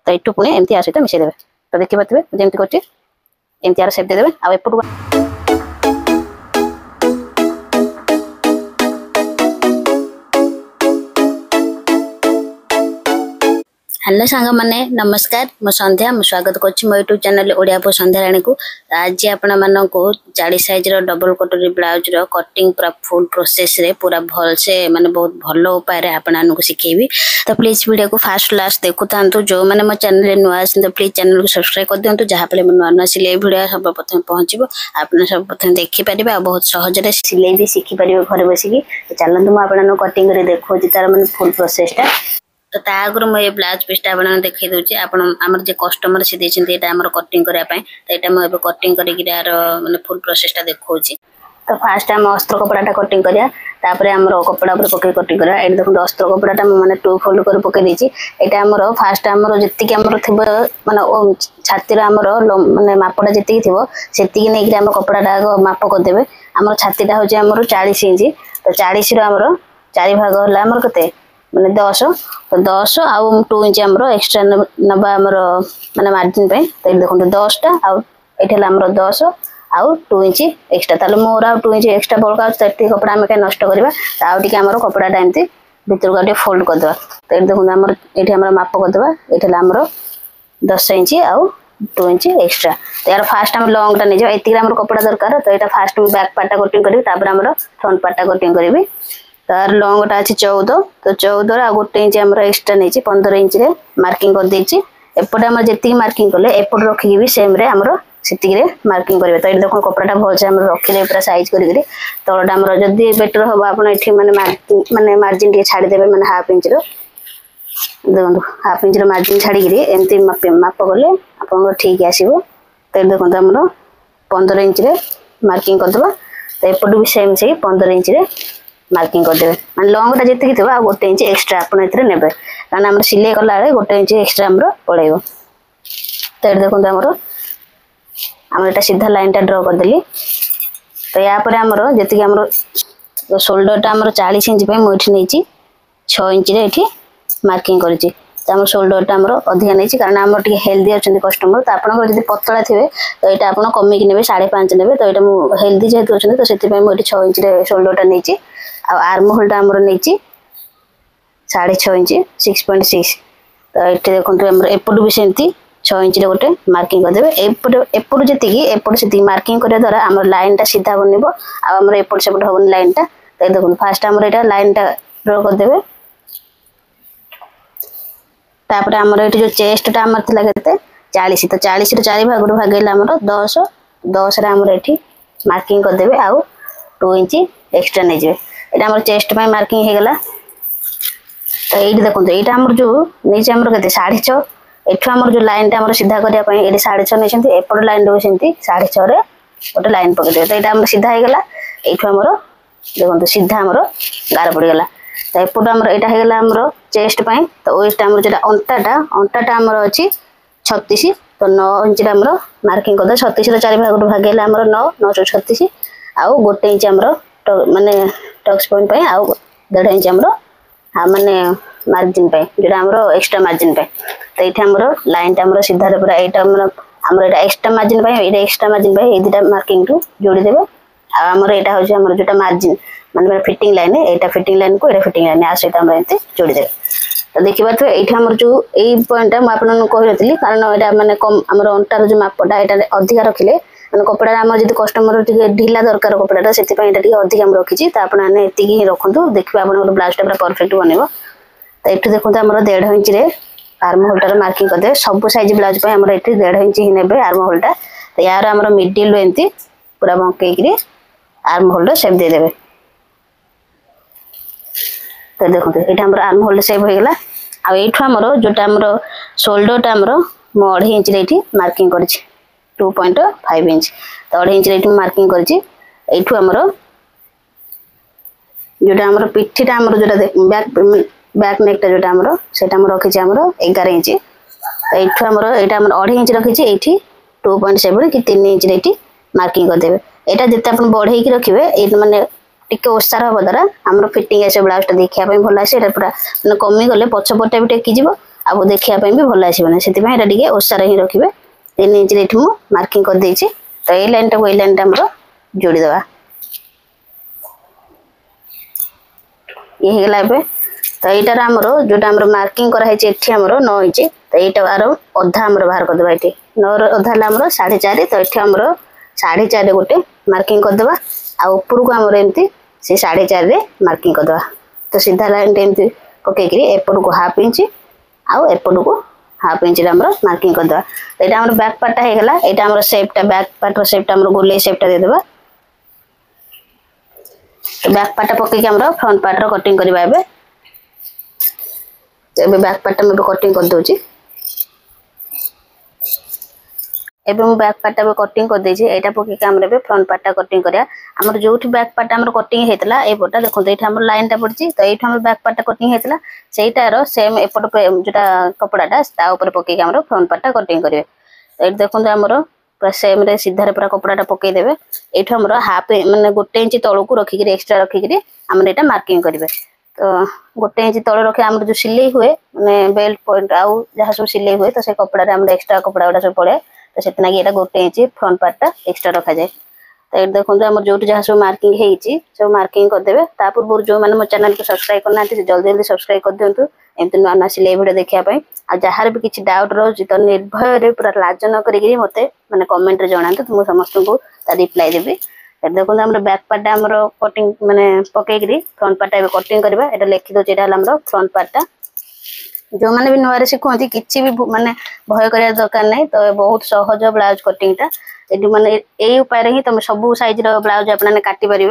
तो यू पुणी एमती सहित मिसेदेवे तो देखी पारे जमी कर एमती सेप देदेवे आउट हेलो सांग माने नमस्कार मो संध्या मु स्वागत करछि मो यूट्यूब चैनल ओडिया पो संध्या राणी को आज आपण मानन को 40 साइज रो डबल कटोरी ब्लाउज रो कटिंग पूरा फुल प्रोसेस रे पूरा भल से माने बहुत भलो उपाय रे आपण को सिखेबी तो प्लीज वीडियो को फास्ट लास्ट देखु तांतु जो माने मो चैनल रे नुआ आछन तो प्लीज चैनल को सब्सक्राइब कर दियंतु जहा पले मो नुआ सिलाई वीडियो सब प्रथम पहुंचबो आपण सब प्रथम देखि परिबा बहुत सहज रे सिलाई भी सिखि परिबो घर बसी की चलंतु मो आपण कटिंग रे देखो जी तार माने फुल प्रोसेस टा तो आगुरी मुझे ब्लाउज पीसटा आप देखी दूसरी आमर जो कस्टमर से देते कटिंग करने तो यहाँ मुझे कटिंग कर फुल प्रोसेसटा देखा तो फास्ट आम अस्त्र कपड़ा कटिंग करा कपड़ा पकई कटिंग करा ये देखो अस्त्र कपड़ा मैंने 2 फोल्ड कर पकई यहाँ आमर फास्ट आमर जी थी मानने छाती मानने मापटा जी थी नहीं आम कपड़ा माप करदे आम छातीटा हूँ आमर 40 इंच तो 40 रमर 4 भाग है आमर के माने 10 तो 10 आउ 2 इंच आमर एक्स्ट्रा नबा आमर माने मार्जिन पे तो ये देखो 10 टा आउ एठला आमर 10 आउ 2 इंच एक्स्ट्रा ताले मोर आउ 2 इंच एक्स्ट्रा बळका सेठी कपड़ा हम के नष्ट करबा आउ टिके आमर कपड़ाटा एमती भीतर को फोल्ड कर देबा तो ये देखो आमर एठी आमर माप कर देबा एठला आमर 10 इंच आउ 2 इंच एक्स्ट्रा तो यार फास्ट हम लॉन्ग टा नै जो एती आमर कपड़ा दरकार तो एटा फास्ट बैक पार्ट कटिंग करबी तापर आमर फ्रंट पार्ट कटिंग करबी तार लॉन्ग टा अच्छी 14 तो 14 आ 1 इंच आम एक्सट्रा नहीं 15 इंच रे मार्किंग कर देछि एपटे हम जेती मार्किंग कले एपट रखी भी सेम रे हमरो सेती रे मार्किंग करबे तो ये देखो कपड़ाटा भल से हम रखिले पूरा साइज करी तळटा हमर जदी बेटर हो आपन एठी माने मार्जिन के छाडी देबे माने हाफ इंच रो देखो हाफ इंच रो मार्जिन छाडी गिरी एमती माप कले आपन ठीक आसीबो तो ये देखो हमरो 15 इंच रे मार्किंग कर देबा तो एपट भी सेम से 15 इंच रे मार्किंग कर देबे मान लॉन्ग टा जति थबा 1 इंच एक्स्ट्रा अपन एथरे नेबे कारण हमर सिलाई कला रे 1 इंच एक्स्ट्रा हमरो पड़ेबो तो ए देखो हमर एटा सीधा लाइन टा ड्रा कर देली तो या पर हमर जति हमर शोल्डर टा हमर 40 इंच पे मोठी नेची 6 इंच रे एठी मार्किंग करछि तो हमर शोल्डर टा हमर अधिक नेछि कारण हमर टिके हेल्दी अछन कस्टमर तो आपन जदी पतला थिबे तो एटा आपन कमी कि नेबे 5.5 नेबे तो एटा मु हेल्दी जेतु अछन तो सेति पे मु एठी 6 इंच रे शोल्डर टा नेछि आ आर्म होल्ड हमर नेछि 6.5 इंच 6.6 तो एठी देखंतु हमर एपट भी सेंती 6 इंच रे गोटे मार्किंग कर देबे एपट जेति की एपट सेति मार्किंग करे द्वारा हमर लाइन टा सीधा बनिबो आ हमर एपट सेपट होबन लाइन टा तो देखंतु फास्ट हमर एटा लाइन टा ड्रा कर देबे तापर हमर एठी जो चेस्ट टा हमर थिला केते 40 तो 40 रे 4 भाग भागेला हमर 10 रे हमर एठी मार्किंग कर देबे आ 2 इंच एक्स्ट्रा नै जेबे एटा हमर चेस्ट में मार्किंग हे गला तो एठी देखो एटा हमर जो नीचे हमर केते 6.5 एठु हमर जो लाइन टा हमर सीधा करिया पई एठी 6.5 नै छथि एपड लाइन दो सेंती 6.5 रे ओटे लाइन पके दे तो एटा हमर सीधा हे गला एठु हमर देखो सीधा हमर गार पड़ गला तो एपड हमर एटा हे गला हमर चेस्ट पई तो ओइटा हमर जेटा अंटाटा हमर अछि 36 तो 9 इंच रे हमर मार्किंग कर दे 36 रे 4 भाग भागेला हमर 9 36 आ 1 इंच हमर माने टक्स पॉइंट पे आ 1.5 इंच हमरो माने मार्जिन पे जेटा हमरो एक्स्ट्रा मार्जिन पे तो एठी हमरो लाइन टा हमरो सीधा रे पूरा एटा हमरो एटा एक्स्ट्रा मार्जिन पे एटा एक्स्ट्रा मार्जिन पे ए दिटा मार्किंग टू जोड़ी देबे आ हमरो एटा हो जे हमरो जेटा मार्जिन माने फिटिंग लाइन एटा फिटिंग लाइन को एटा फिटिंग लाइन आ सहित हमरो एते जोड़ी देबे तो देखिबा तो एठी हमर जो ए पॉइंट हम आपन को कहरतली कारण एटा माने कम हमरो अंटार जो मापटा एटा अधिक रखिले माने कपड़ा हम जदी कस्टमर टिके ढिला दरकार कपड़ाटा सेति पई एटा टिके अधिक हम रखिछि त आपन आने एति ही रखंतु देखिबा आपन ब्लाउज टा पूरा परफेक्ट बनेबो तो एठी देखंतु हमर 1.5 इंच रे आर्म होल्डर मार्किंग कर दे सब साइज ब्लाउज पई हमर एठी 1.5 इंच ही नेबे आर्म होल्डर तो यार हमर मिडिल एंती पूरा बंकेई करी आर्म होल्डर शेप दे देबे तो देखंतु एटा हमर आर्म होल्डर शेप हो गेला आ एठु हमर जोटा हमर शोल्डर टा हमर म 2.5 इंच रे एठी मार्किंग करछि 2.5 इंच तो 2.5 इंच रे मार्किंग करछि एठु हमर जोटा हमर पिठीटा हमर जोटा बैक नेक टा जोटा हमर सेटा हमर रखिछि हमर 11 इंच तो एठु हमर एटा हमर 2.5 इंच रखिछि एठी 2.7 कि 3 इंच रे एठी मार्किंग कर देबे एटा जते अपन बढ़ेई कि रखिबे ए माने टिके ओसार हो द्वारा हमर फिटिंग आसे ब्लाउज टा देखिया पई भल आसे एटा पूरा माने कमी गले पछ पटे भी टेकी जिवो अब देखिया भी भल आसबना से ओसार ही रखिए 3 इंच ये मार्किंग कर देछि तो ये लाइन टाइम जोड़ीदे ये होगा तो यार आमर जोटा मार्किंग कराई 9 इंच तो यार अधा आमर बाहर करदे ये 9 अधा आमर 4.5 तो ये आमर 4.5 गोटे मार्किंग करदे आपर को आमर एमती से 4.5 मार्किंग करदे तो सीधा लाइन एमती पकईकि एपट को हाफ इंच आउ एपट को हाफ इंच मार्किंग करदे तो यहाँ आम बैक पार्टा होगा यहाँ आम सेपटा बैक पार्टर सेपटा गोले सेपटा देदेबा तो बैक पार्टा पकईकि आम फ्रंट पार्टर कटिंग करवा बैक पार्टा मुझे कटिंग कर दूची एबे मु बैक पार्टा भी कटिंग कर देछि एटा पकईकि आम फ्रंट पार्टा कटिंग करिया आमर जोठी बैक पार्टा आमर कटिंग हेतला ए पटा देखो एठा आमर लाइन टा पड़छि तो एठा आमर बैक पार्टा कटिंग हेतला सेटार सेम एपट जोटा कपड़ाटा ता ऊपर पकईकि आमर फ्रंट पार्टा कटिंग करिवे तो एठ देखो आमर पूरा सेम रे सीधा रे पूरा कपड़ाटा पकई देबे एठा आमर हाफ माने गोटे इंच तळो को रखिकि एक्स्ट्रा रखिकि आमर एटा मार्किंग करिवे तो गोटे इंच तले रखे आम जो सिलाई हुए मैंने बेल्ट पॉइंट आउ जहाँ सब सिलाई हुए तो से कपड़ा आम एक्स्ट्रा कपड़ा गुड़ा सब पड़े तो से गोटे इंच फ्रंट पार्टा एक्स्ट्रा रखा जाए तो ये देखो आम जो जहाँ सब मार्किंग होती सब मार्किंग करदे ता पूर्व जो मैंने मो चैनल को सब्सक्राइब करना जल्दी जल्दी सब्सक्राइब कर दिंतु एमती नुआ नुआ सिलाई भिडियो देखापी आ जार भी किसी डाउट रोचे तो निर्भय पूरा लाज न करी मत मैंने कमेंट जनातु तो मुझे समस्त को रिप्लाई देवी देखो आम बैक पार्टा आम कटिंग माने पकईकि फ्रंट पार्टा कटिंग करवा ये लिखि दे फ्रंट पार्टा जो मैंने भी नुआ शिखुंती किसी भी माने भय कर दरकार नहीं तो बहुत सहज ब्लाउज कटिंगटा ये माने यही उपाय ही तुम सब साइज ब्लाउज आपने काटी पार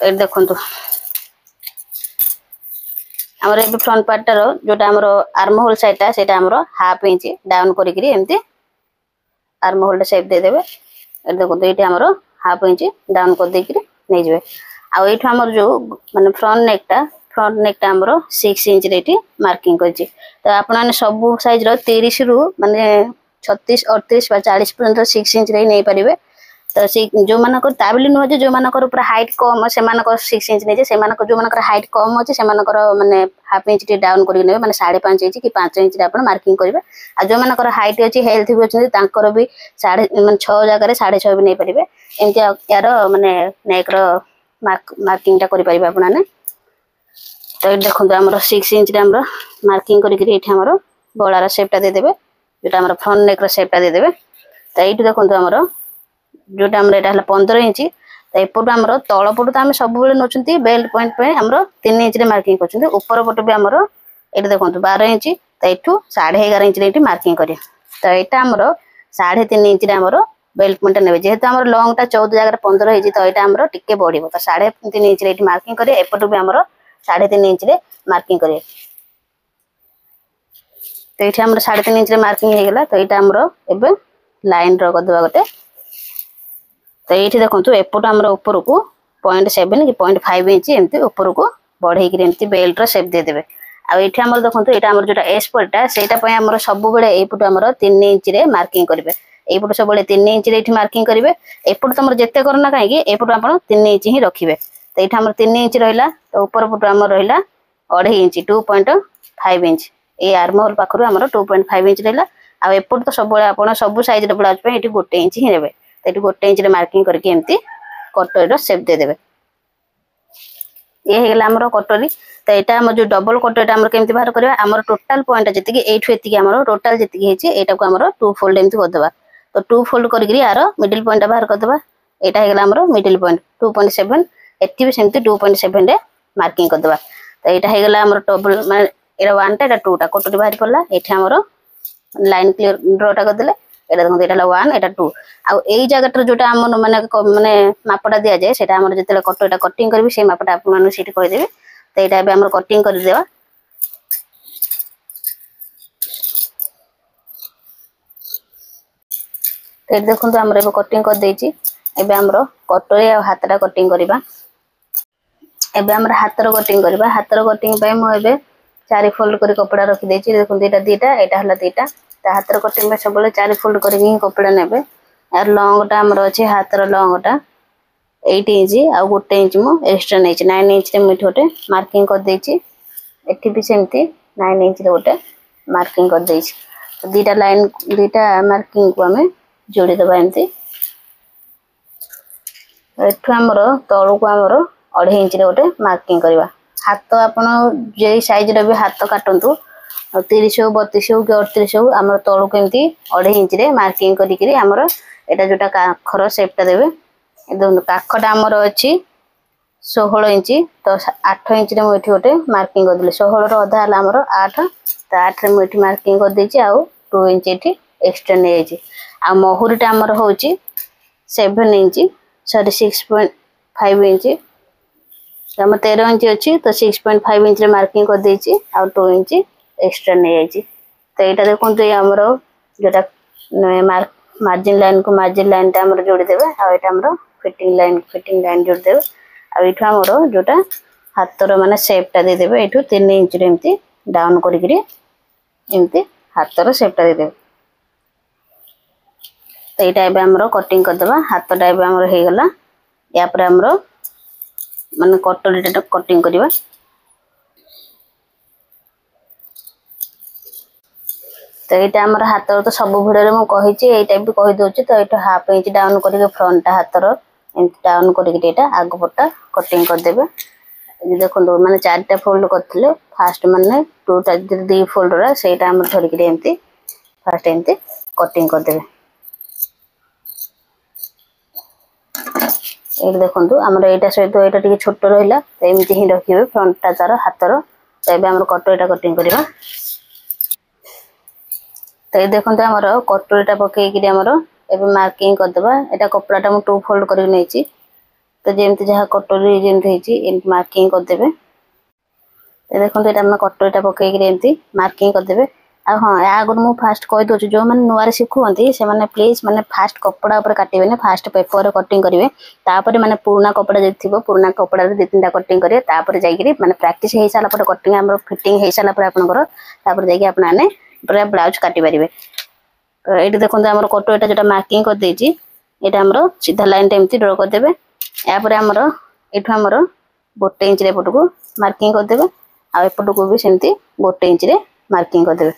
तो देखु आमर ए फ्रंट पार्टार जोटा आमर आर्म होल साइडटा से हाफ इंच डाउन करी एमती आर्म होल सेप देदेवे देखो ये आमर हाफ इंच डाउन कर देकि नहीं जाए आउ आमर जो माने फ्रंट नेकटा आमर 6 इंच रे मार्किंग कर तो आपने सब साइज 30 रु माने 36 38 40 पर्यंत 6 इंच रे नहीं पारे तो जो मानक ताबली नुह जो मानकर पूरा हाइट कम से 6 इंच नहीं से जो मानकर हाइट कम अच्छे से माने हाफ इंच डाउन कर माने 5.5 इंच कि 5 इंच आप मार्किंग करेंगे आ जो मानकर हाइट अच्छी हेल्थ भी अच्छे भी 6.5 जगह 6.5 भी नहीं पारे एमती यार माने नेक मार्किंग करें आपने तो ये देखो आम 6 इंच मार्किंग कर गलार सेपटा देदेवे जोटा आम फ्रंट नेक सेपटा देदेवे तो ये देखो आमर जोटा आम 15 इंच तो एपटू आम तलपटू तो आम सब नौकरी बेल्ट पॉइंट आम 3 इंच मार्किंग कर ऊपर पट भी आमर ये देखो 12 इंच तो यू 11.5 इंच मार्किंग करें तो यहाँ आमर 3.5 इंच आमर बेल्ट पॉइंट ने जेहेतु आम लंगटा 14 जगह 15 इंच तो यहाँ आमर टिके बढ़ तो 3.5 इंच मार्किंग करें एपटू भी आमर 3.5 इंच मार्किंग करें तो ये आम 3.5 इंच मार्किंग होगा तो यहाँ आमर एवं लाइन करदे गोटे तो ये देखो एपट आम ऊपर को 0.7 कि 0.5 इंच एमती ऊपर को बढ़े बेल्ट सेप देदेवे आम देखो यहाँ आम जो एस पॉइंटा से सब यपट आम 3 इंच मार्किंग करेंगे यपट सब 3 इंच मार्किंग करेंगे एपट तुम जिते करना कहीं एपट आप 3 इंच ही रखिए तो ये आम 3 इंच रहा तो ऊपर पट आम रहा 2.5 इंच 2.5 इंच ये आर्म होल पाखर आम 2.5 इंच रहा आएपट तो सब आप सब साइज ब्लाउज ये गोटे इंच ही ने तो ये गोटे इंच मार्किंग करके एमती कटोरी सेप देदेवे ये होगा आमर कटोरी तो यहाँ आम जो डबल कटोरी आम केमती बाहर करवा आम टोटाल पॉइंट जी एठू आम टोटाल जी यहाँ को आम 2 फोल्ड एमती करदे तो 2 फोल्ड कर यार मिडिल पॉइंट बाहर करदे यहाँ होगा आम मिडिल पॉइंट 2.7 एटी भी सेमती 2.7 मार्किंग करदे तो यहाँ होगा आम डबल मैं 1 टा 2 टा कटोरी बाहर पड़ा ये आमर लाइन क्लीयर ड्रटा करदे এটা দেখুন এটা হলো 1 এটা 2 আর এই জায়গাটার যেটা আমন মানে মানে মাপটা দেয়া যায় সেটা আমরা যেতেলে কটটা কটিং করবি সেই মাপটা আপনারা সেটা কই দেবে তো এটা ଏବେ আমরা কটিং করে দেবা তো এটা দেখুন তো আমরা ଏବେ কটিং করে দেইছি ଏବେ আমরা কটরে আর হাতটা কটিং করিবা ଏବେ আমরা হাতর কটিং করিবা হাতর কটিং পাই মো ଏବେ 4 फोल्ड कर कपड़ा रखी देछि देखुन दीटा दीटा एटा हला दीटा ता हातर कटिंग में सब 4 फोल्ड करके कपड़ा नेबे यार लॉन्ग टा हमर अछि हातर लॉन्ग टा 8 इंच आ गोटे इंच मो एक्स्ट्रा नै 9 इंच रे मिठोटे मार्किंग कर देछि एठी भी सेमती 9 इंच रे गोटे मार्किंग कर देछि तो दीटा लाइन दीटा मार्किंग को हमें जोड़ी दबा एमती एठु हमरो तळु को हमरो 2.5 इंच रे गोटे मार्किंग करबा हाथ आपण जे साइज रे भी हाथ काटंतु 30 हो 32 हो कि 38 हो हमर तळु को एमती 2.5 इंच रे मार्किंग करी करी हमरो एटा जोटा काखर शेपटा देबे एकदम काखटा हमरो अछि 16 इंच तो 8 इंच रे मोठी गोटे मार्किंग कर दिले 16 रो आधा हला हमरो 8 तो 8 रे मोठी मार्किंग कर देछि आ 2 इंच एठी एक्स्ट्रा ने आछि आ महुरीटा हमरो होछि 7 इंच सॉरी 6.5 इंच हम 13 इंच अच्छी तो 6.5 इंच रे मार्किंग कर देछि आ 2 इंच एक्स्ट्रा ने आछि तो एटा देखंतु ये हमरो जेटा मार्जिन लाइन ता हमरो जोड़ी देबे आ एटा हमरो फिटिंग लाइन जोड़ी देबे आ एठु हमरो जोटा हाथर माने शेप ता दे देबे एठु 3 इंच रे एम्ति डाउन करी करी एम्ति हाथर शेप ता दे देबे तो एटा एबे हमरो कटिंग कर देबा हाथटा एबे हमरो हे गला या पर हमरो माने कटोरीटा कटिंग करिवा तो एटा हमर हाथर तो सब भिडियो रे म कहि छि एटा भी कहि दोछि तो एटा हाफ इंच डाउन करके फ्रंट टा हाथर एंत डाउन करके एटा आगो पट्टा कटिंग कर देबे देखो माने चारटा फोल्ड करथिले फास्ट माने टू टा दी फोल्ड रा सेटा हम धरि के एंती फास्ट एंती कटिंग कर देबे एटा देखंतु हमर एटा सहित एटा टिके छोट रहिला तो एमती ही रखिबे फ्रंट टा तार हाथर तो एबे हमर कटोरीटा कटिंग करिवा तो ये देखंतु हमर कटोरीटा पके कि हमर एबे मार्किंग कर देबा एटा कपड़ाटा म टू फोल्ड करि नै छि तो जेमती जहा कटोरी जेमती हे छि एमती मार्किंग कर देबे तो देखंतु एटा हम कटोरीटा पके कि एमती मार्किंग कर देबे आ हां या अगर मु फास्ट कहि दोछु जो माने नुआरे सिखुवंती से माने प्लीज माने फास्ट कपड़ा ऊपर काटिबे ने फास्ट पेपर रे कटिंग करिवे तापर माने पुराना कपड़ा जे थिबो पुराना कपड़ा रे 2-3टा कटिंग करिवे तापर जाई कि माने प्रैक्टिस हे साला पर कटिंग हमर फिटिंग हे साला पर आपनकर तापर जाई कि आपनाने पूरा ब्लाउज काटी परिबे तो एटी देखंतु हमर कटोरीटा जेटा मार्किंग कर देछि एटा हमर सीधा लाइन एमती ड्रा कर देबे या पर हमर एठु हमर 1 इंच रे पटको मार्किंग कर देबे आ एपटको भी सेमती 1 इंच रे मार्किंग कर देबे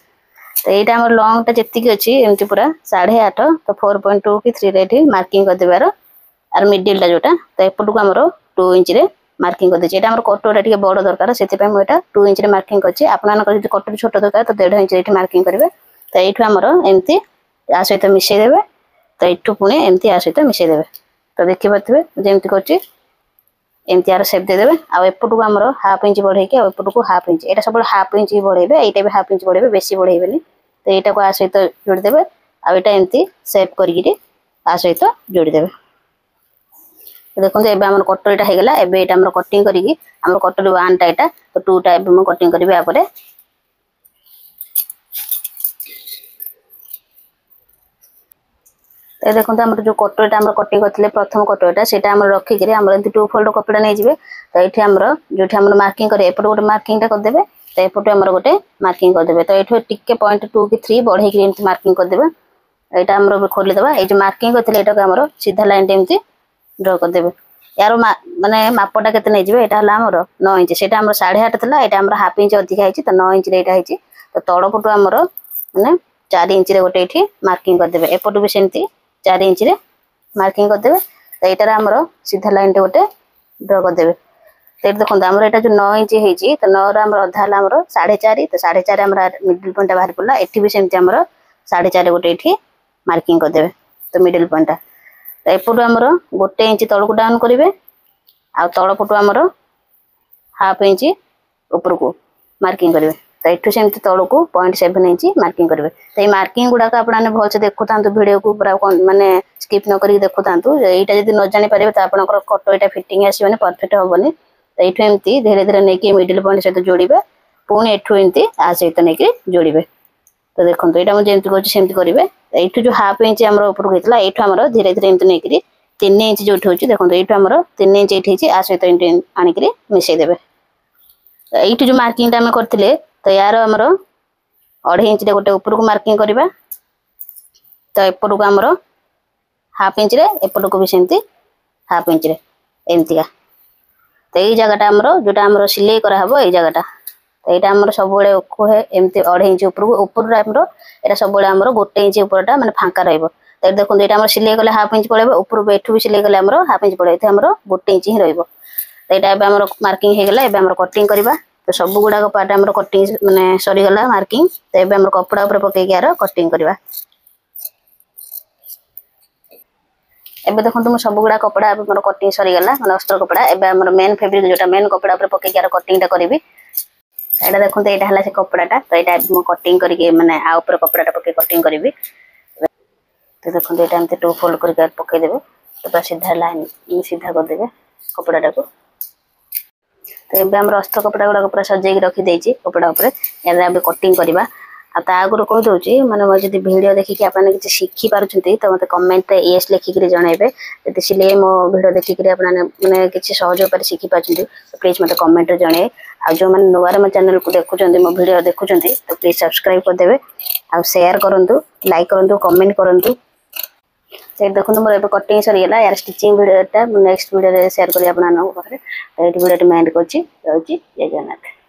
तो एटा हमर लॉन्ग टा जत्ती की अछि एमती पूरा 8.5 तो 4.2 की 3 रे एठी मार्किंग कर देबार आर मिडिल टा जोटा तो एपटको हमर 2 इंच रे मार्किंग कर देछि एटा हमर कटोरा टिके बड़ दरकार सेति पय म एटा 2 इंच रे मार्किंग करछि आपनान कर जदि कटोरी छोट दरकार तो 1.5 इंच एठी मार्किंग करिवे तो एठु हमर एमती आ सहित मिशे देबे तो एठु पुणे एमती आ सहित मिशे देबे तो देखि पाथबे जेमती करछि एमती आर शेप दे देबे आ एपटको हमर हाफ इंच बढ़े के आ एपटको हाफ इंच एटा सब हाफ इंच ही बढ़ेबे एटा भी हाफ इंच बढ़ेबे बेसी बढ़ेबेनी तो एटा को आ सहित जोड़ी देबे आ एटा एमती शेप करिगिरी आ सहित जोड़ी देबे देखो एबे हमर कटोरीटा हे गेला एबे एटा हमर कटिंग करिगी हमर कटोरी 1 टा एटा तो 2 टा एबे म कटिंग करबे आ परे तो देखो हमर जो कटोरीटा हमर कटिंग करथिले प्रथम कटोरीटा सेटा हमर रखि के हमर एंती टू फोल्ड कपड़ा नै जिवे तो एठी हमर जोठी हमर मार्किंग करे एपट गोटे मार्किंग टा कर देबे तो एपट हमर गोटे मार्किंग कर देबे तो एठो टिके 0.2 की 3 बढ़े के एंती मार्किंग कर देबे एटा हमर खोली देबा ए जो मार्किंग करथिले एटा को हमर सीधा लाइन एंती ड्रा कर देबे यार माने मापटा केते नै जिवे एटा हला हमर 9 इंच सेटा हमर 8.5 थला एटा हमर हाफ इंच अधिक आइछि तो 9 इंच रे एटा आइछि तो तळ पटु हमर माने 4 इंच रे गोटे एठी मार्किंग कर देबे एपट भी सेंती 4 इंच रे मार्किंग कर देबे तो एटार हमर सीधा लाइन टे गोटे ड्रा कर देबे तो देखो हमर एटा जो 9 इंच हेछि तो 9 रा हमर आधा हला हमर 4.5 तो 4.5 हमर मिडिल पॉइंट बाहर पड़ला एठी भी सेंती हमर 4.5 गोटे एठी मार्किंग कर देबे तो मिडिल पॉइंट तो एपटु हमर गोटे इंच तळको डाउन करिवे आ तळ पटु हमर हाफ इंच ऊपर को मार्किंग करिवे तो एठु सेमति तळको 0.7 इंच मार्किंग करिवे तो ए मार्किंग गुडा का आपनाने भलसे देखुतांतु वीडियो को पूरा माने स्किप न करी देखुतांतु एटा जदी न जानि पारे त आपनकर कटोरीटा फिटिंग आसीबने परफेक्ट होबनी तो एठु एमति धीरे धीरे नै कि मिडिल पॉइंट सहित जोड़िबे पुणी एठु एमति आ सहित नै कि जोड़िबे तो देखंतु एटा म जेमति कहछि सेमति करिवे एठु जो हाफ इंच हमर ऊपर होइतला एठु हमर धीरे धीरे एमति नै कि 3 इंच जोठ होछि देखंतु एठु हमर 3 इंच एठी छि आ सहित एमति आनि कि मिसै देबे एठु जो मार्किंग टा हम करथिले तो यार हमर 2.5 इंच रे गोटे ऊपर को मार्किंग करिबा तो एपट को हमर हाफ इंच रे एपट को भी सेमति हाफ इंच रे एमतिका तो एई जगहटा हमर जोटा हमर सिलाई करा हबो एई जगहटा तो यहाँ आम सब कहे एमती 2.5 इंच ऊपर यहाँ सब 1 इंच ऊपरटा मैंने फाँका रही। तो देखो यहाँ सिलाई गले 1/2 इंच पड़े ऊपर एठू भी सिलाई गले 1/2 इंच पड़े 1 इंच ही रही। तो यहाँ मार्किंग होगला एवं कटिंग करवा। तो सब गुड़ाक पार्ट आम कटिंग माने सरीगला मार्किंग। तो ये कपड़ा उपर पकईक यार कटिंग करवा। एबे देखो तुम सब गुड़ा कपड़ा मोर कटिंग सरीगला मैंने अस्तर कपड़ा। एबे मेन फैब्रिक जो मेन कपड़ा उपर पकईक यार कटिंग करी। यहाँ देखो यहाँ है से कपड़ाटा। तो यहाँ कटिंग करके माने आ ऊपर कपड़ाटा पकई कटिंग करी। तो देखो यहाँ एमती 2 फोल्ड करके पकईदेवे। तो पूरा सीधा लाइन सीधा करदे कपड़ाटा को। तो ये आम अस्त्र कपड़ा गुड़ा पूरा सजेक रखीदे कपड़ा उपर यहाँ कटिंग करवा। आगुरी कहीदे मैंने मोर जब भिड देखिए आप शिखी पार्टी तो मतलब कमेंट येस लिखिक जनइबे। जब सिले मो भिड देखिक मैंने किसी सहज उपाय शिखी पार्टी तो प्लीज मत कमेंट जन। आ जो मैंने नुआ मो चैनल को देखुं मो भिड देखुं तो प्लीज सब्सक्राइब करदे आ शेयर करूँ लाइक करूँ कमेंट करूँ। तो देखो मोर कटिंग सरीगला यार स्टिचिंग भिडियोटा नेक्स्ट भिडियो शेयर करी पाखे। तो ये भिडियो मैं एंड कर जय जगन्नाथ।